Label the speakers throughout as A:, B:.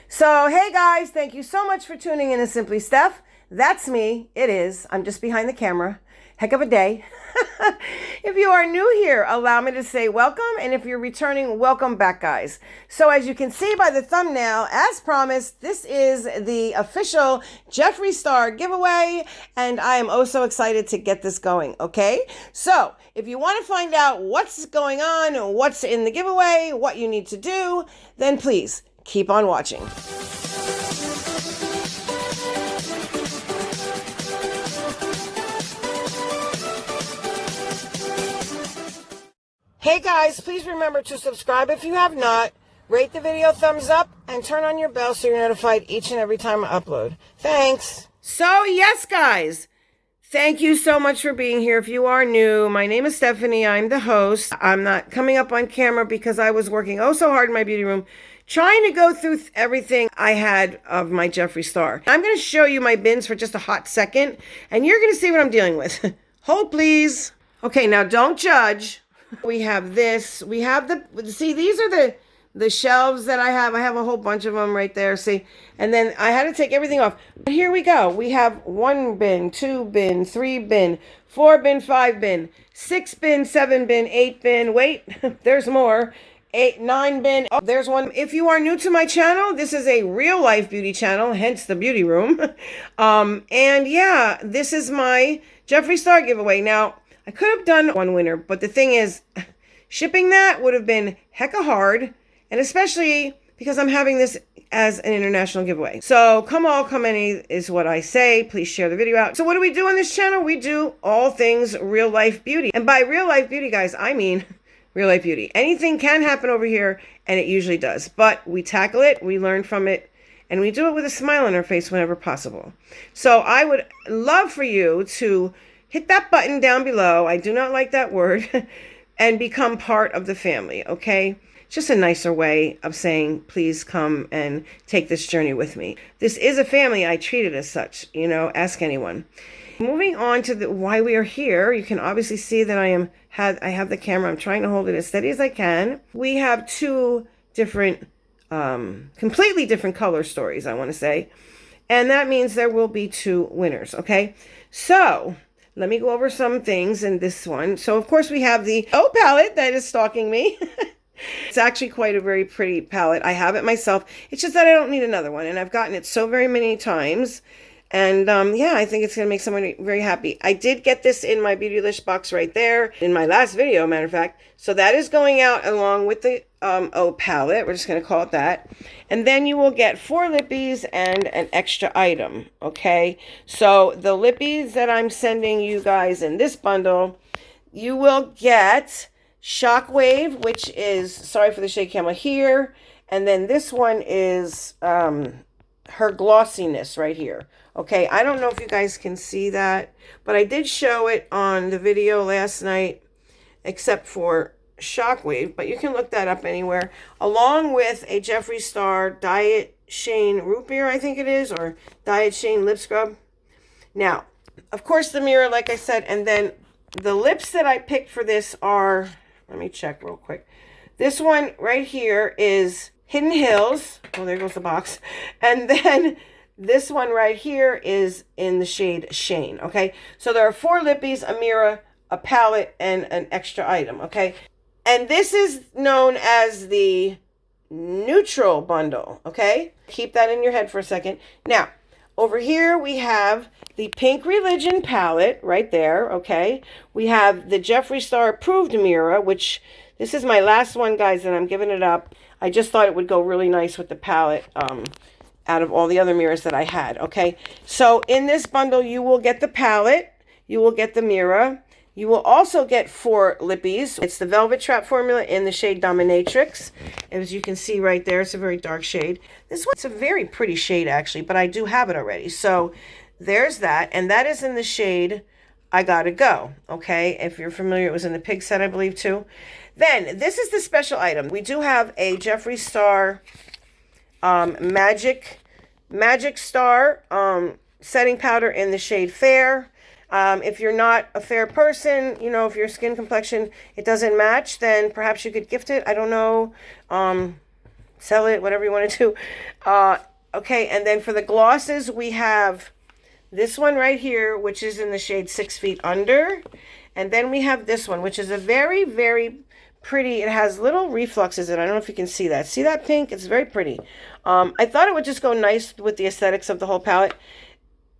A: So, hey guys, thank you so much for tuning in to Simply Steph. That's me. It is. I'm just behind the camera. Heck of a day. If you are new here, allow me to say welcome. And if you're returning, welcome back, guys. So as you can see by the thumbnail, as promised, this is the official Jeffree Star giveaway. And I am oh so excited to get this going, okay? So if you want to find out what's going on, what's in the giveaway, what you need to do, then please keep on watching. Hey guys, please remember to subscribe if you have not, rate the video thumbs up, and turn on your bell so you're notified each and every time I upload. Thanks. So yes guys, thank you so much for being here. If you are new, my name is Stephanie. I'm the host. I'm not coming up on camera because I was working oh so hard in my beauty room trying to go through everything I had of my Jeffree Star. I'm going to show you my bins for just a hot second, and you're going to see what I'm dealing with. Hold please. Okay, now don't judge. We have this. We have see, these are the shelves that I have. I have a whole bunch of them right there, see? And then I had to take everything off. But here we go. We have 1 bin, 2 bin, 3 bin, 4 bin, 5 bin, 6 bin, 7 bin, 8 bin. Wait, there's more. 8, 9 bin. Oh, there's one. If you are new to my channel, this is a real life beauty channel, hence the beauty room. And yeah, this is my Jeffree Star giveaway. Now, I could have done one winner, but the thing is, shipping that would have been hecka hard, and especially because I'm having this as an international giveaway. So come all, come any is what I say. Please share the video out. So what do we do on this channel? We do all things real life beauty. And by real life beauty, guys, I mean real life beauty. Anything can happen over here, and it usually does. But we tackle it, we learn from it, and we do it with a smile on our face whenever possible. So I would love for you to hit that button down below. I do not like that word. And become part of the family, okay? Just a nicer way of saying, please come and take this journey with me. This is a family. I treat it as such, you know, ask anyone. Moving on to why we are here, you can obviously see that I have the camera. I'm trying to hold it as steady as I can. We have 2 different, completely different color stories, I want to say. And that means there will be 2 winners, okay? So let me go over some things in this one. So, of course, we have the palette that is stalking me. It's actually quite a very pretty palette. I have it myself. It's just that I don't need another one. And I've gotten it so very many times. And, yeah, I think it's going to make somebody very happy. I did get this in my Beautylish box right there in my last video, matter of fact. So that is going out along with the palette. We're just going to call it that. And then you will get 4 lippies and an extra item, okay? So the lippies that I'm sending you guys in this bundle, you will get Shockwave, which is, sorry for the shake camera here. And then this one is her glossiness right here. Okay, I don't know if you guys can see that, but I did show it on the video last night, except for Shockwave, but you can look that up anywhere, along with a Jeffree Star Diet Shane Root Beer, I think it is, or Diet Shane Lip Scrub. Now, of course, the mirror, like I said, and then the lips that I picked for this are, let me check real quick. This one right here is Hidden Hills. Oh, there goes the box. And then this one right here is in the shade Shane, okay? So there are 4 lippies, a mirror, a palette, and an extra item, okay? And this is known as the neutral bundle, okay? Keep that in your head for a second. Now, over here we have the Pink Religion palette right there, okay? We have the Jeffree Star Approved Mirror, which this is my last one, guys, and I'm giving it up. I just thought it would go really nice with the palette out of all the other mirrors that I had, okay? So in this bundle, you will get the palette, you will get the mirror, you will also get 4 lippies. It's the Velvet Trap formula in the shade Dominatrix. As you can see right there, it's a very dark shade. This one's a very pretty shade, actually, but I do have it already. So there's that, and that is in the shade I Gotta Go, okay? If you're familiar, it was in the pig set, I believe, too. Then, this is the special item. We do have a Jeffree Star Magic Star setting powder in the shade Fair. If you're not a fair person, you know, if your skin complexion, it doesn't match, then perhaps you could gift it. I don't know. sell it, whatever you want to do. Okay, and then for the glosses, we have this one right here, which is in the shade 6 Feet Under. And then we have this one, which is a very, very pretty. It has little refluxes in it. I don't know if you can see that. See that pink? It's very pretty. I thought it would just go nice with the aesthetics of the whole palette.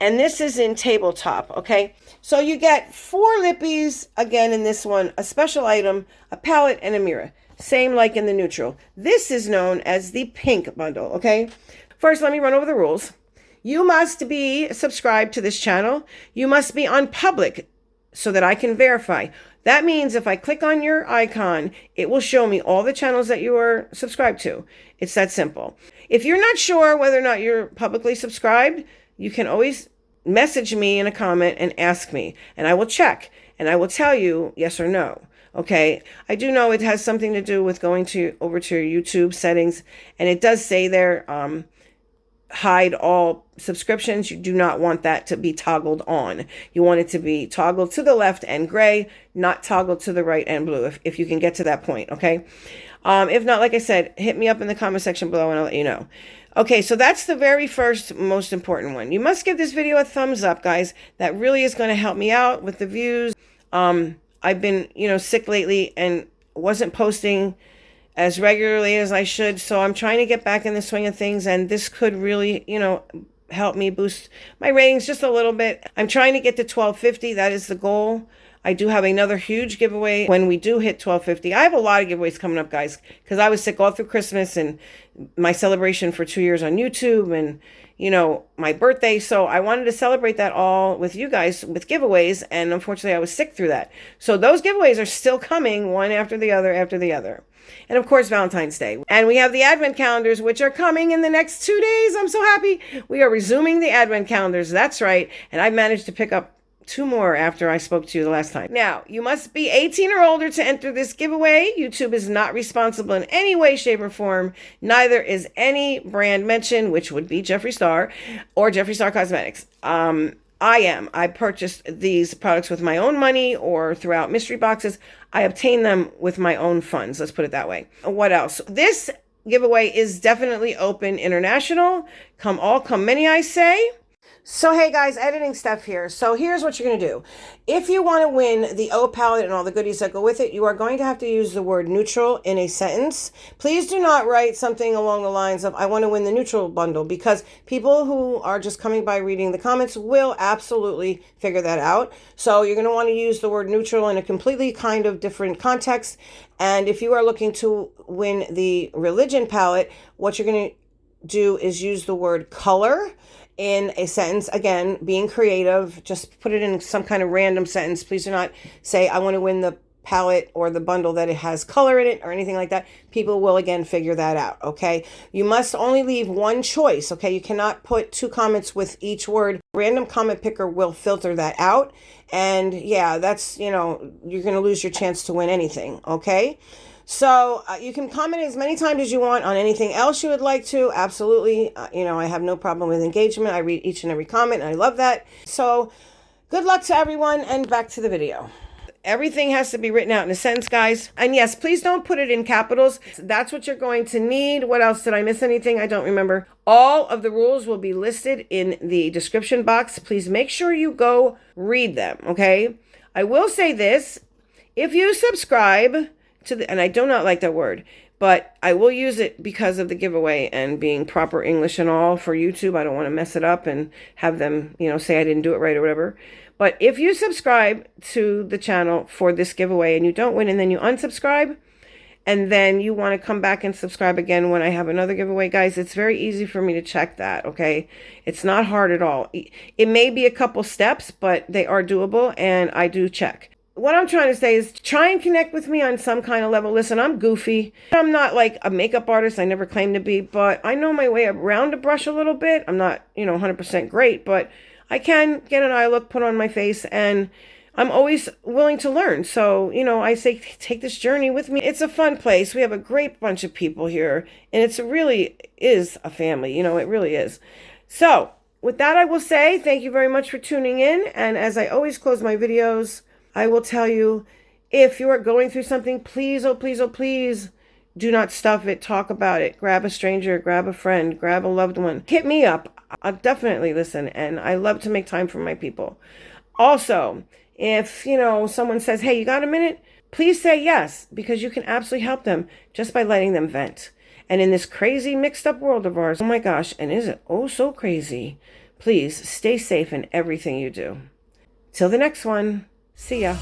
A: And this is in Tabletop, okay? So you get 4 lippies, again, in this one, a special item, a palette, and a mirror. Same like in the neutral. This is known as the pink bundle, okay? First, let me run over the rules. You must be subscribed to this channel. You must be on public so that I can verify. That means if I click on your icon, it will show me all the channels that you are subscribed to. It's that simple. If you're not sure whether or not you're publicly subscribed, you can always message me in a comment and ask me, and I will check, and I will tell you yes or no. Okay, I do know it has something to do with going over to your YouTube settings, and it does say there, hide all subscriptions. You do not want that to be toggled on. You want it to be toggled to the left and gray, not toggled to the right and blue, if you can get to that point, okay? If not, like I said, hit me up in the comment section below and I'll let you know. Okay, so that's the very first most important one. You must give this video a thumbs up, guys. That really is going to help me out with the views. I've been, sick lately and wasn't posting as regularly as I should. So I'm trying to get back in the swing of things, and this could really, help me boost my ratings just a little bit. I'm trying to get to 1250. That is the goal. I do have another huge giveaway when we do hit 1250. I have a lot of giveaways coming up, guys, because I was sick all through Christmas and my celebration for 2 years on YouTube and, my birthday. So I wanted to celebrate that all with you guys with giveaways. And unfortunately, I was sick through that. So those giveaways are still coming one after the other after the other. And of course, Valentine's Day. And we have the advent calendars, which are coming in the next 2 days. I'm so happy. We are resuming the advent calendars. That's right. And I managed to pick up 2 more after I spoke to you the last time. Now, you must be 18 or older to enter this giveaway. YouTube is not responsible in any way, shape, or form. Neither is any brand mentioned, which would be Jeffree Star or Jeffree Star Cosmetics. I purchased these products with my own money or throughout mystery boxes. I obtained them with my own funds. Let's put it that way. What else? This giveaway is definitely open international. Come all, come many, I say. So, hey guys, editing Steph here. So here's what you're going to do. If you want to win the O palette and all the goodies that go with it, you are going to have to use the word neutral in a sentence. Please do not write something along the lines of, I want to win the neutral bundle, because people who are just coming by reading the comments will absolutely figure that out. So you're going to want to use the word neutral in a completely kind of different context. And if you are looking to win the religion palette, what you're going to do is use the word color in a sentence. Again, being creative, just put it in some kind of random sentence. Please do not say, I want to win the palette or the bundle that it has color in it or anything like that. People will, again, figure that out, okay? You must only leave one choice, okay? You cannot put 2 comments with each word. Random comment picker will filter that out. And yeah, that's, you're going to lose your chance to win anything, okay? So you can comment as many times as you want on anything else you would like to. Absolutely. I have no problem with engagement. I read each and every comment, and I love that. So good luck to everyone, and back to the video. Everything has to be written out in a sentence, guys. And yes, please don't put it in capitals. That's what you're going to need. What else? Did I miss anything? I don't remember. All of the rules will be listed in the description box. Please make sure you go read them, okay? I will say this. If you subscribe and I do not like that word, but I will use it because of the giveaway and being proper English and all for YouTube. I don't want to mess it up and have them, say I didn't do it right or whatever. But if you subscribe to the channel for this giveaway and you don't win, and then you unsubscribe, and then you want to come back and subscribe again when I have another giveaway, guys, it's very easy for me to check that, okay? It's not hard at all. It may be a couple steps, but they are doable, and I do check. What I'm trying to say is try and connect with me on some kind of level. Listen, I'm goofy. I'm not like a makeup artist. I never claimed to be, but I know my way around the brush a little bit. I'm not, 100% great, but I can get an eye look put on my face, and I'm always willing to learn. So, I say take this journey with me. It's a fun place. We have a great bunch of people here, and it really is a family. It really is. So with that, I will say thank you very much for tuning in. And as I always close my videos, I will tell you, if you are going through something, please, oh, please, oh, please, Do not stuff it. Talk about it. Grab a stranger, grab a friend, grab a loved one. Hit me up. I'll definitely listen. And I love to make time for my people. Also, if, someone says, hey, you got a minute? Please say yes, because you can absolutely help them just by letting them vent. And in this crazy mixed up world of ours, oh my gosh, and is it oh so crazy? Please stay safe in everything you do. Till the next one. See ya.